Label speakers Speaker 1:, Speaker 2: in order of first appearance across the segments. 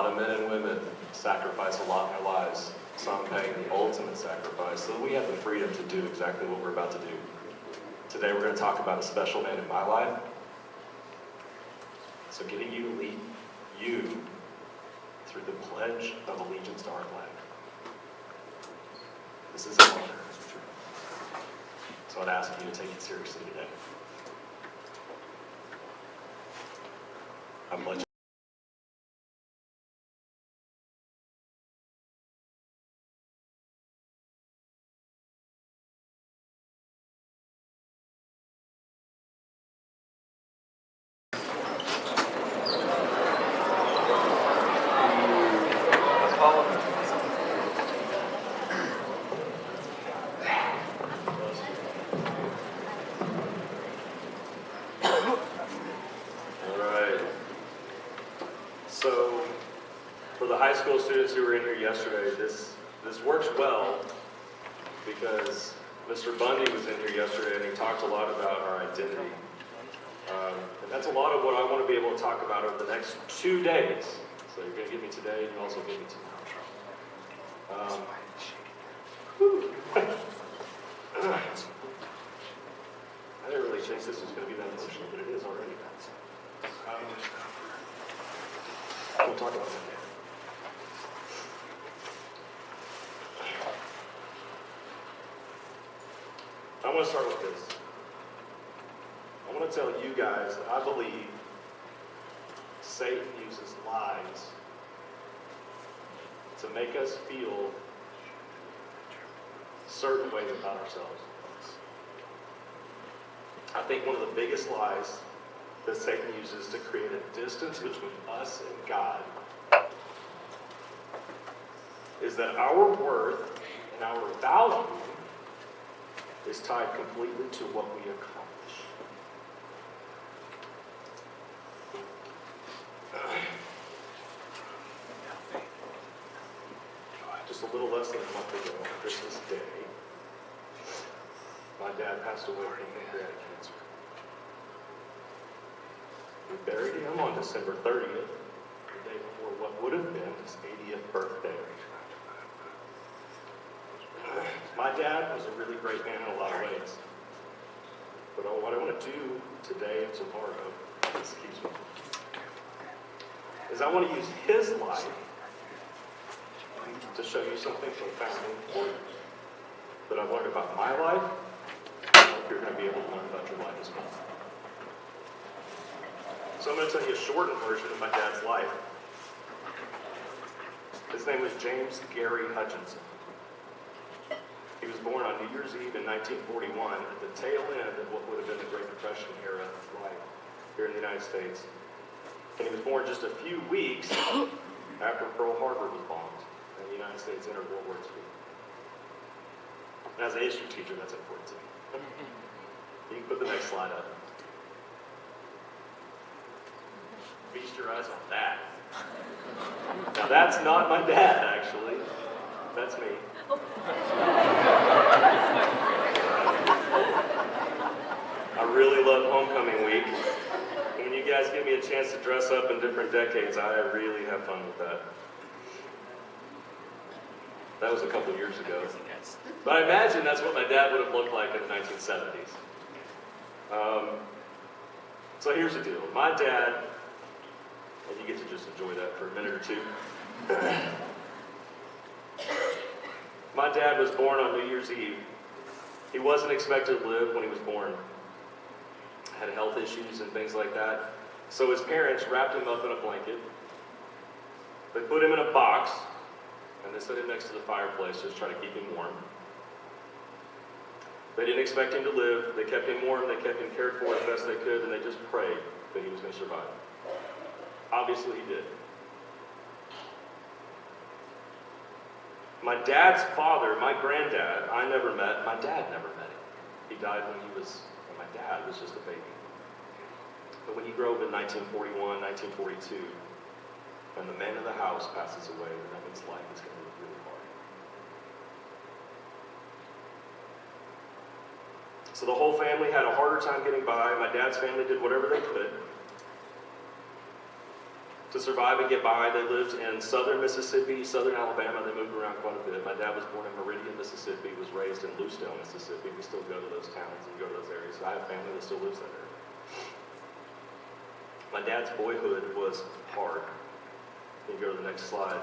Speaker 1: lot of men and women sacrifice a lot in their lives, some paying the ultimate sacrifice, so we have the freedom to do exactly what we're about to do. Today we're going to talk about a special man in my life. So getting you to lead you through the pledge of allegiance to our flag. This is an honor. So I'd ask you to take it seriously today. I pledge. So, for the high school students who were in here yesterday, this works well because Mr. Bundy was in here yesterday and he talked a lot about our identity. And that's a lot of what I want to be able to talk about over the next 2 days. So you're going to give me today and you also give me tomorrow. I didn't really think this was going to be that emotional, but it is already. We'll talk about that. I want to start with this. I want to tell you guys that I believe Satan uses lies to make us feel certain ways about ourselves. I think one of the biggest lies that Satan uses to create a distance between us and God is that our worth and our value is tied completely to what we accomplish. Just a little less than a month ago, on Christmas Day, my dad passed away from pancreatic cancer. We buried him on December 30th, the day before what would have been his 80th birthday. My dad was a really great man in a lot of ways. But what I want to do today and tomorrow, is I want to use his life to show you something profoundly important that I've learned about my life. I hope you're going to be able to learn about your life as well. So I'm going to tell you a shortened version of my dad's life. His name was James Gary Hutchinson. He was born on New Year's Eve in 1941 at the tail end of what would have been the Great Depression era life here in the United States. And he was born just a few weeks after Pearl Harbor was bombed and the United States entered World War II. And as a history teacher, that's important to me. You can put the next slide up. Feast your eyes on that. Now that's not my dad, actually. That's me. I really love homecoming week. And when you guys give me a chance to dress up in different decades, I really have fun with that. That was a couple years ago. But I imagine that's what my dad would have looked like in the 1970s. So here's the deal. My dad, and you get to just enjoy that for a minute or two. My dad was born on New Year's Eve. He wasn't expected to live when he was born. Had health issues and things like that. So his parents wrapped him up in a blanket. They put him in a box, and they set him next to the fireplace just to try to keep him warm. They didn't expect him to live. They kept him warm. They kept him cared for as best they could, and they just prayed that he was going to survive. Obviously, he did. My dad's father, my granddad, I never met. My dad never met him. He died when my dad was just a baby. But when he grew up in 1941, 1942, and the man of the house passes away, then that means life is going to be really hard. So the whole family had a harder time getting by. My dad's family did whatever they could. To survive and get by, they lived in southern Mississippi, southern Alabama. They moved around quite a bit. My dad was born in Meridian, Mississippi, was raised in Lucedale, Mississippi. We still go to those towns and go to those areas. I have family that still lives there. My dad's boyhood was hard. You can go to the next slide.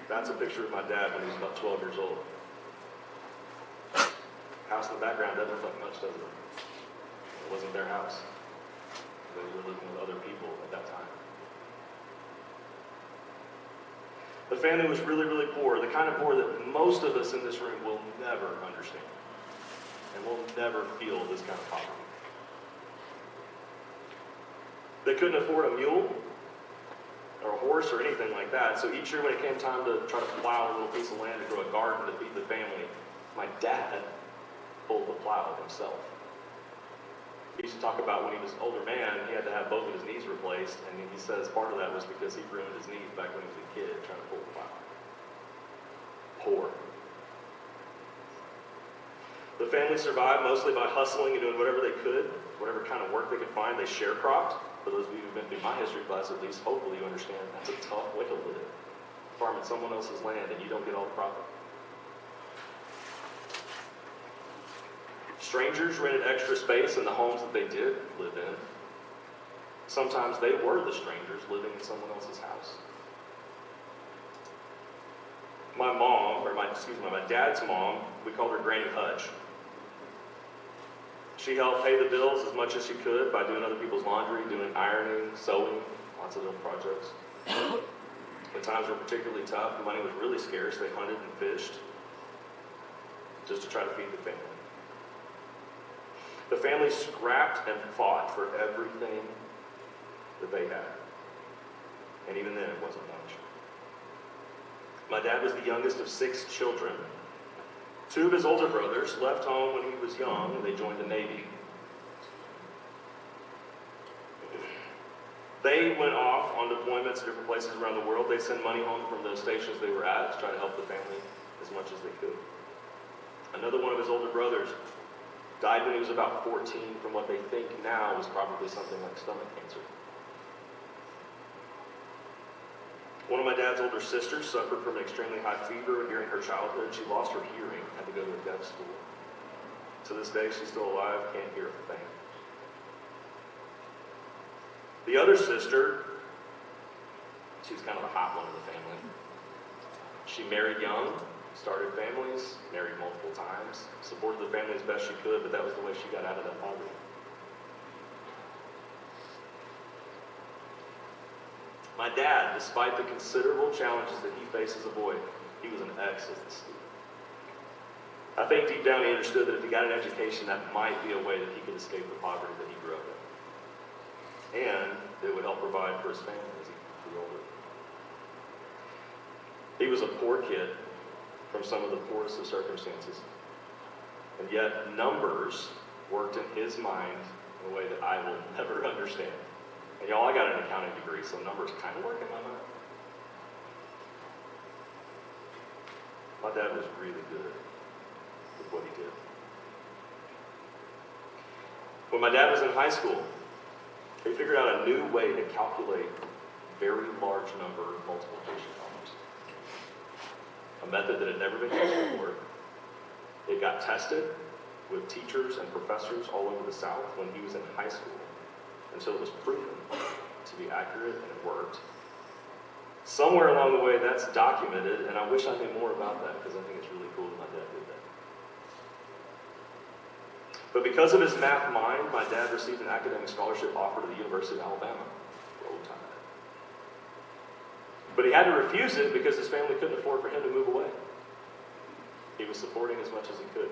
Speaker 1: That's a picture of my dad when he was about 12 years old. House in the background doesn't look like much, does it? It wasn't their house. They were living with other people at that time. The family was really, really poor. The kind of poor that most of us in this room will never understand. And will never feel this kind of poverty. They couldn't afford a mule or a horse or anything like that. So each year when it came time to try to plow a little piece of land to grow a garden to feed the family, my dad pulled the plow himself. He used to talk about when he was an older man, he had to have both of his knees replaced, and he says part of that was because he ruined his knees back when he was a kid trying to pull the plow. Poor. The family survived mostly by hustling and doing whatever they could, whatever kind of work they could find. They sharecropped. For those of you who've been through my history class, at least, hopefully you understand that's a tough way to live. Farming someone else's land and you don't get all the profit. Strangers rented extra space in the homes that they did live in. Sometimes they were the strangers living in someone else's house. My dad's mom, we called her Granny Hutch. She helped pay the bills as much as she could by doing other people's laundry, doing ironing, sewing, lots of little projects. When times were particularly tough, the money was really scarce, they hunted and fished just to try to feed the family. The family scrapped and fought for everything that they had. And even then, it wasn't much. My dad was the youngest of 6 children. 2 of his older brothers left home when he was young, and they joined the Navy. They went off on deployments to different places around the world. They sent money home from those stations they were at to try to help the family as much as they could. Another one of his older brothers died when he was about 14 from what they think now was probably something like stomach cancer. One of my dad's older sisters suffered from an extremely high fever during her childhood. She lost her hearing, had to go to a deaf school. To this day, she's still alive, can't hear a thing. The other sister, she was kind of the hot one of the family. She married young, started families, married multiple times, supported the family as best she could, but that was the way she got out of that poverty. My dad, despite the considerable challenges that he faced as a boy, he was an excellent student. I think deep down he understood that if he got an education, that might be a way that he could escape the poverty that he grew up in. And it would help provide for his family as he grew older. He was a poor kid from some of the poorest of circumstances. And yet numbers worked in his mind in a way that I will never understand. And y'all, I got an accounting degree, so numbers kind of work in my mind. My dad was really good with what he did. When my dad was in high school, he figured out a new way to calculate very large number multiplication problems. A method that had never been used before. It got tested with teachers and professors all over the South when he was in high school, until it was proven to be accurate and it worked. Somewhere along the way that's documented, and I wish I knew more about that because I think it's really cool that my dad did that. But because of his math mind, my dad received an academic scholarship offer to the University of Alabama. Roll Tide. But he had to refuse it because his family couldn't afford for him to move away. He was supporting as much as he could.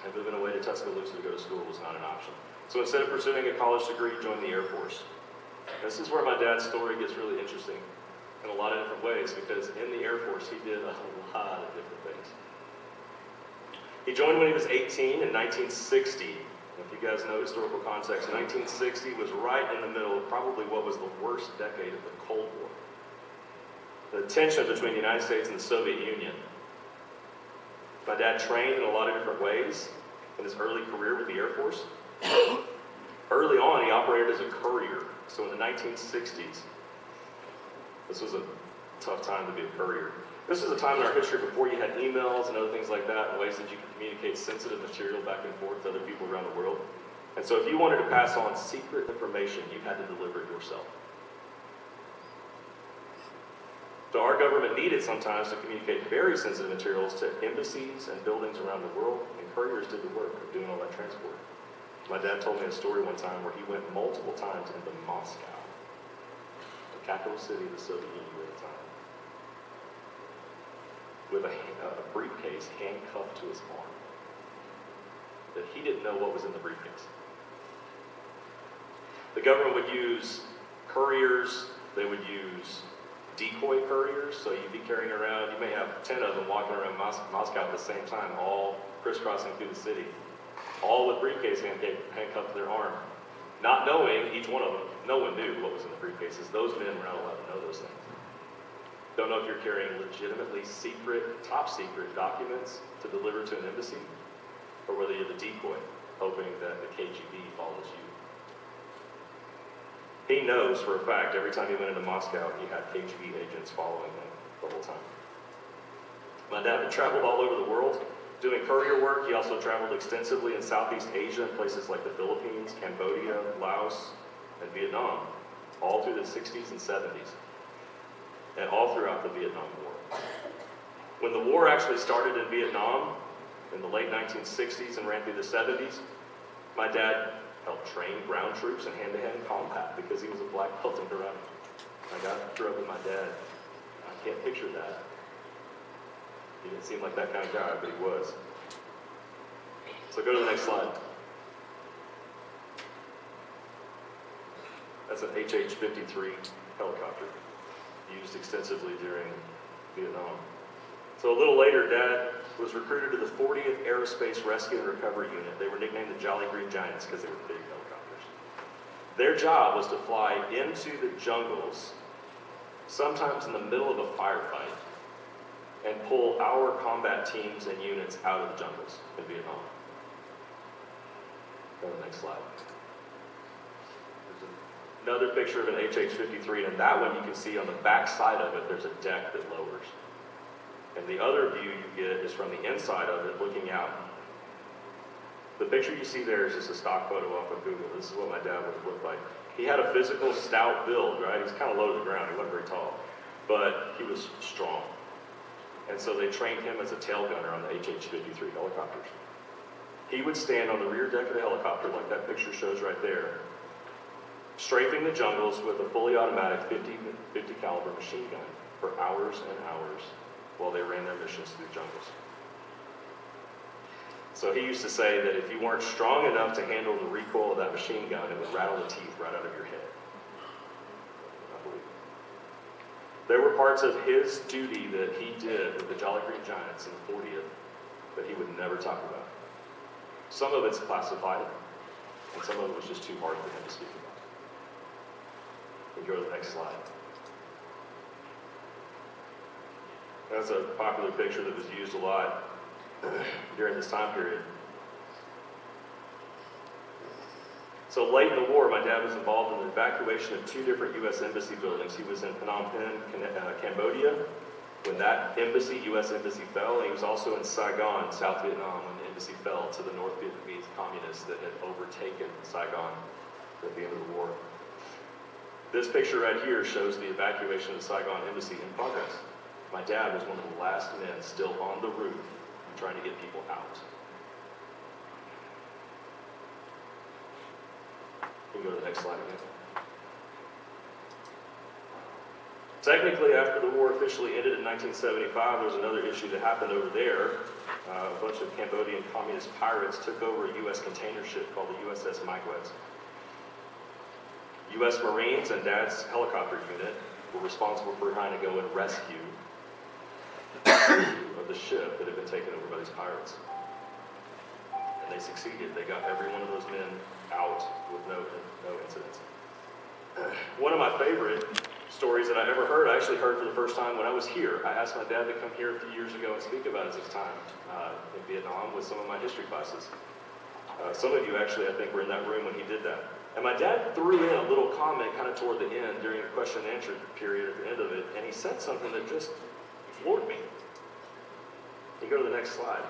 Speaker 1: And moving away to Tuscaloosa to go to school was not an option. So instead of pursuing a college degree, he joined the Air Force. This is where my dad's story gets really interesting in a lot of different ways, because in the Air Force he did a lot of different things. He joined when he was 18 in 1960. If you guys know historical context, 1960 was right in the middle of probably what was the worst decade of the Cold War. The tension between the United States and the Soviet Union. My dad trained in a lot of different ways in his early career with the Air Force. Early on, he operated as a courier. So in the 1960s, this was a tough time to be a courier. This was a time in our history before you had emails and other things like that, and ways that you could communicate sensitive material back and forth to other people around the world. And so if you wanted to pass on secret information, you had to deliver it yourself. So our government needed sometimes to communicate very sensitive materials to embassies and buildings around the world, and couriers did the work of doing all that transport. My dad told me a story one time where he went multiple times into Moscow, the capital city of the Soviet Union at the time, with a briefcase handcuffed to his arm, that he didn't know what was in the briefcase. The government would use couriers, they would use decoy couriers, so you'd be carrying around, you may have 10 of them walking around Moscow at the same time, all crisscrossing through the city, all with briefcase handcuffed to their arm. Not knowing, each one of them, no one knew what was in the briefcases. Those men were not allowed to know those things. Don't know if you're carrying legitimately secret, top secret documents to deliver to an embassy, or whether you're the decoy, hoping that the KGB follows you. He knows for a fact, every time he went into Moscow, he had KGB agents following him the whole time. My dad had traveled all over the world doing courier work. He also traveled extensively in Southeast Asia, in places like the Philippines, Cambodia, Laos, and Vietnam, all through the 60s and 70s, and all throughout the Vietnam War. When the war actually started in Vietnam in the late 1960s and ran through the 70s, my dad helped train ground troops in hand-to-hand combat because he was a black belt in karate. I grew up with my dad. I can't picture that. He didn't seem like that kind of guy, but he was. So go to the next slide. That's an HH-53 helicopter used extensively during Vietnam. So a little later, Dad was recruited to the 40th Aerospace Rescue and Recovery Unit. They were nicknamed the Jolly Green Giants because they were big helicopters. Their job was to fly into the jungles, sometimes in the middle of a firefight, and pull our combat teams and units out of the jungles in Vietnam. Go to the next slide. There's another picture of an HH-53, and that one you can see on the back side of it, there's a deck that lowers. And the other view you get is from the inside of it, looking out. The picture you see there is just a stock photo off of Google. This is what my dad would have looked like. He had a physical, stout build, right? He was kind of low to the ground. He wasn't very tall, but he was strong. And so they trained him as a tail gunner on the HH-53 helicopters. He would stand on the rear deck of the helicopter, like that picture shows right there, strafing the jungles with a fully automatic 50 caliber machine gun for hours and hours while they ran their missions through the jungles. So he used to say that if you weren't strong enough to handle the recoil of that machine gun, it would rattle the teeth right out of your head. I believe it. There were parts of his duty that he did with the Jolly Green Giants in the 40th that he would never talk about. Some of it's classified, and some of it was just too hard for him to speak about. We go to the next slide. That's a popular picture that was used a lot during this time period. So late in the war, my dad was involved in the evacuation of 2 different U.S. embassy buildings. He was in Phnom Penh, Cambodia, when that embassy, U.S. embassy fell, and he was also in Saigon, South Vietnam, when the embassy fell to the North Vietnamese communists that had overtaken Saigon at the end of the war. This picture right here shows the evacuation of the Saigon embassy in progress. My dad was one of the last men still on the roof trying to get people out. You can go to the next slide again. Technically, after the war officially ended in 1975, there was another issue that happened over there. A bunch of Cambodian communist pirates took over a U.S. container ship called the USS Magwes. U.S. Marines and Dad's helicopter unit were responsible for trying to go and rescue of the ship that had been taken over by these pirates. And they succeeded. They got every one of those men out with no incidents. One of my favorite stories that I ever heard, I actually heard for the first time when I was here. I asked my dad to come here a few years ago and speak about his time in Vietnam with some of my history classes. Some of you actually, I think, were in that room when he did that. And my dad threw in a little comment kind of toward the end during a question and answer period at the end of it, and he said something that just floored me. You go to the next slide.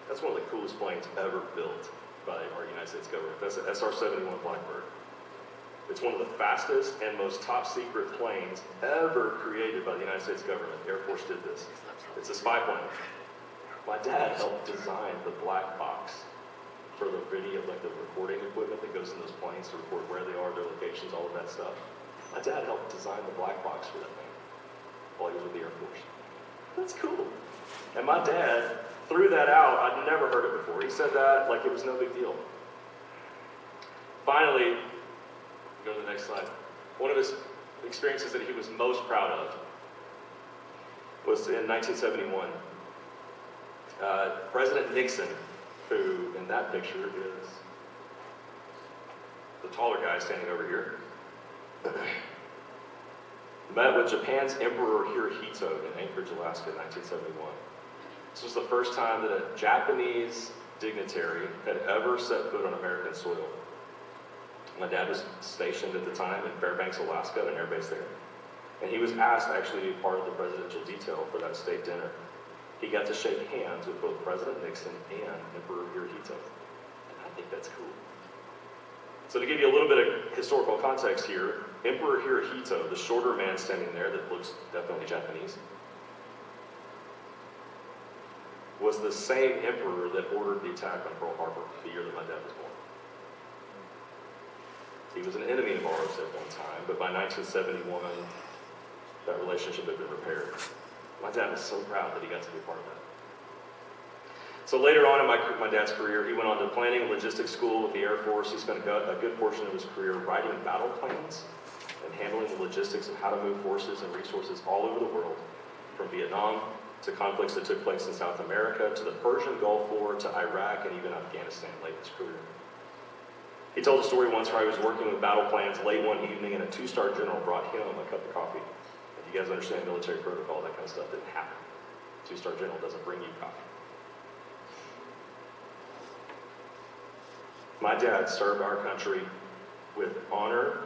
Speaker 1: That's one of the coolest planes ever built by our United States government. That's an SR-71 Blackbird. It's one of the fastest and most top secret planes ever created by the United States government. The Air Force did this. It's a spy plane. My dad helped design the black box for the video, like the recording equipment that goes in those planes to record where they are, their locations, all of that stuff. My dad helped design the black box for that thing while he was with the Air Force. That's cool. And my dad threw that out. I'd never heard it before. He said that like it was no big deal. Finally, go to the next slide. One of his experiences that he was most proud of was in 1971. President Nixon, who in that picture is the taller guy standing over here, met with Japan's Emperor Hirohito in Anchorage, Alaska in 1971. This was the first time that a Japanese dignitary had ever set foot on American soil. My dad was stationed at the time in Fairbanks, Alaska, at an air base there. And he was asked actually to be part of the presidential detail for that state dinner. He got to shake hands with both President Nixon and Emperor Hirohito. And I think that's cool. So to give you a little bit of historical context here, Emperor Hirohito, the shorter man standing there that looks definitely Japanese, was the same emperor that ordered the attack on Pearl Harbor the year that my dad was born. He was an enemy of ours at one time, but by 1971, that relationship had been repaired. My dad was so proud that he got to be a part of that. So later on in my dad's career, he went on to planning and logistics school with the Air Force. He spent a good portion of his career writing battle plans and handling the logistics of how to move forces and resources all over the world, from Vietnam to conflicts that took place in South America, to the Persian Gulf War, to Iraq, and even Afghanistan late in his career. He told a story once where he was working with battle plans late one evening, and a two-star general brought him a cup of coffee. If you guys understand military protocol, that kind of stuff didn't happen. Two-star general doesn't bring you coffee. My dad served our country with honor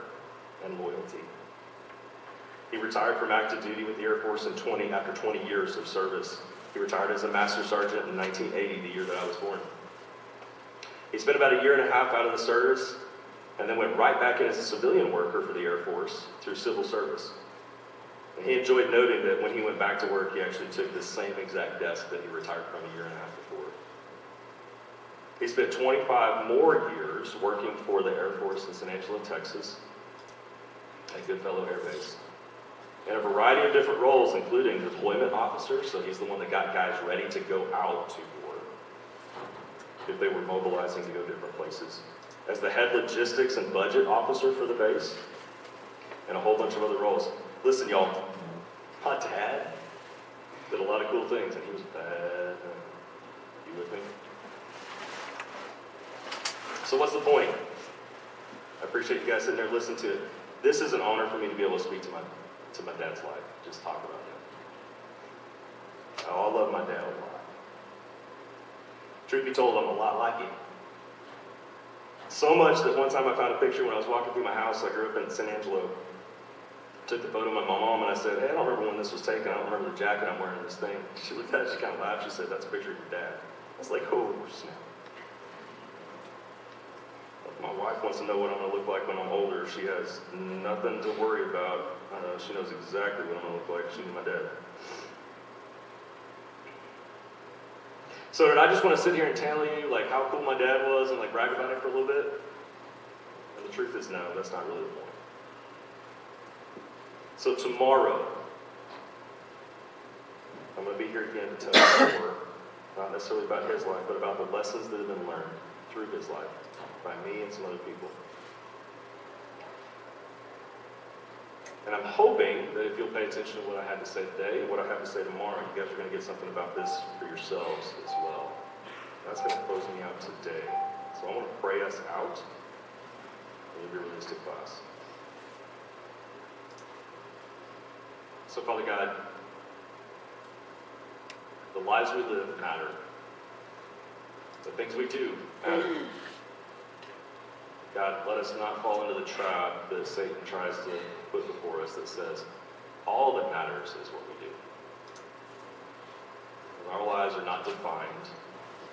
Speaker 1: and loyalty. He retired from active duty with the Air Force after 20 years of service. He retired as a Master Sergeant in 1980, the year that I was born. He spent about a year and a half out of the service, and then went right back in as a civilian worker for the Air Force through civil service. And he enjoyed noting that when he went back to work, he actually took the same exact desk that he retired from a year and a half before. He spent 25 more years working for the Air Force in San Angelo, Texas, at Goodfellow Air Base, in a variety of different roles, including deployment officer, so he's the one that got guys ready to go out to war if they were mobilizing to go different places, as the head logistics and budget officer for the base, and a whole bunch of other roles. Listen, y'all, my dad did a lot of cool things, and he was bad. You with me? So what's the point? I appreciate you guys sitting there listening to it. This is an honor for me to be able to speak to my dad's life, just talk about him. Oh, I love my dad a lot. Truth be told, I'm a lot like him. So much that one time I found a picture when I was walking through my house. I grew up in San Angelo. Took the photo of my mom, and I said, hey, I don't remember when this was taken. I don't remember the jacket I'm wearing, this thing. She looked at it, she kind of laughed. She said, that's a picture of your dad. I was like, oh, snap. My wife wants to know what I'm going to look like when I'm older. She has nothing to worry about. She knows exactly what I'm going to look like. She knew my dad. So did I just want to sit here and tell you like how cool my dad was and like brag about it for a little bit? And the truth is no, that's not really the point. So tomorrow, I'm going to be here again to tell you more, not necessarily about his life, but about the lessons that have been learned through his life by me and some other people. And I'm hoping that if you'll pay attention to what I had to say today and what I have to say tomorrow, you guys are going to get something about this for yourselves as well. That's going to close me out today. So I want to pray us out, and you'll be released to class. So Father God, the lives we live matter. the things we do matter. God, let us not fall into the trap that Satan tries to put before us that says, all that matters is what we do. Our lives are not defined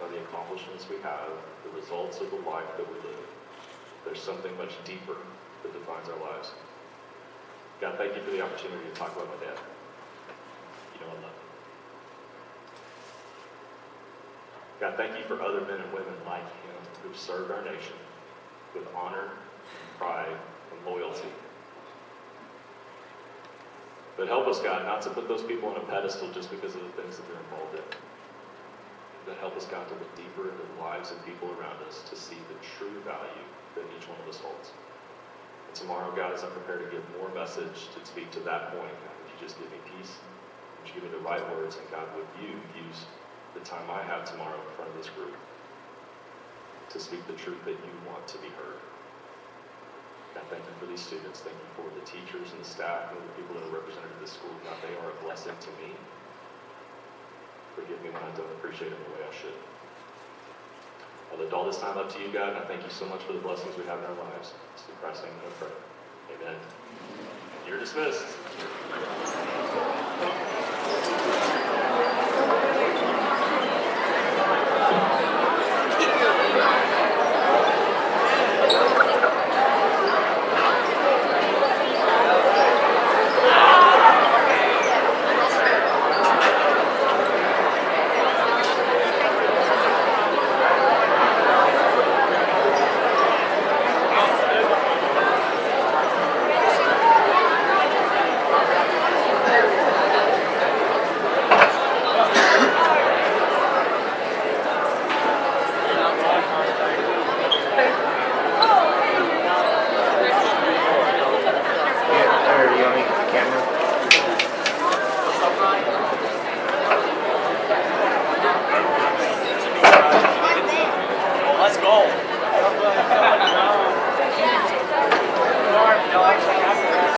Speaker 1: by the accomplishments we have, the results of the life that we live. There's something much deeper that defines our lives. God, thank you for the opportunity to talk about my dad. You know I love him. God, thank you for other men and women like him who've served our nation with honor, pride, and loyalty. But help us, God, not to put those people on a pedestal just because of the things that they're involved in. But help us, God, to look deeper into the lives of people around us to see the true value that each one of us holds. And tomorrow, God, as I prepare to give more message to speak to that point, God, would you just give me peace? Would you give me the right words? And God, would you use the time I have tomorrow in front of this group to speak the truth that you want to be heard. God, thank you for these students. Thank you for the teachers and the staff and the people that are represented at this school. God, they are a blessing to me. Forgive me when I don't appreciate them the way I should. I lived all this time up to you, God, and I thank you so much for the blessings we have in our lives. It's in Christ's name that I pray. Amen. You're dismissed.